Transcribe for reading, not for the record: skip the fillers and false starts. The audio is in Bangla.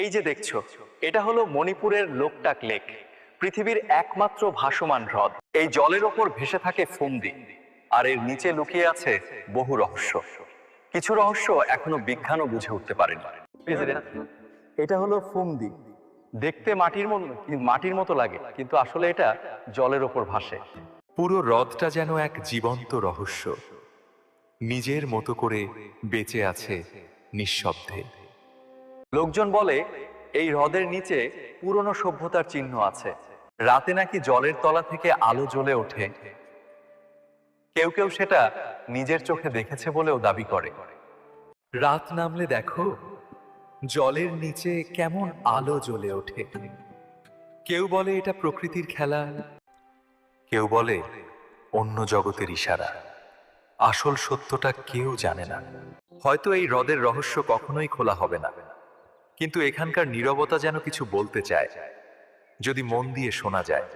এই যে দেখছো, এটা হলো মণিপুরের লোকটাক লেক, পৃথিবীর একমাত্র ভাসমান হ্রদ। এই জলের ওপর ভেসে থাকে ফুমদি, আর এর নিচে লুকিয়ে আছে বহু রহস্য। কিছু রহস্য এখনো বিজ্ঞানও বুঝে উঠতে পারেনি। এটা হলো ফুমদি। দেখতে মাটির মতো লাগে, কিন্তু আসলে এটা জলের ওপর ভাসে। পুরো হ্রদটা যেন এক জীবন্ত রহস্য, নিজের মতো করে বেঁচে আছে নিঃশব্দে। লোকজন বলে এই হ্রদের নিচে পুরনো সভ্যতার চিহ্ন আছে। রাতে নাকি জলের তলা থেকে আলো জ্বলে ওঠে। কেউ কেউ সেটা নিজের চোখে দেখেছে বলেও দাবি করে। রাত নামলে দেখো, জলের নিচে কেমন আলো জ্বলে ওঠে। কেউ বলে এটা প্রকৃতির খেলা, কেউ বলে অন্য জগতের ইশারা। আসল সত্যটা কেউ জানে না। হয়তো এই হ্রদের রহস্য কখনোই খোলা হবে না, কিন্তু এখানকার নীরবতা যেন কিছু বলতে চায়, যদি মন দিয়ে শোনা যায়।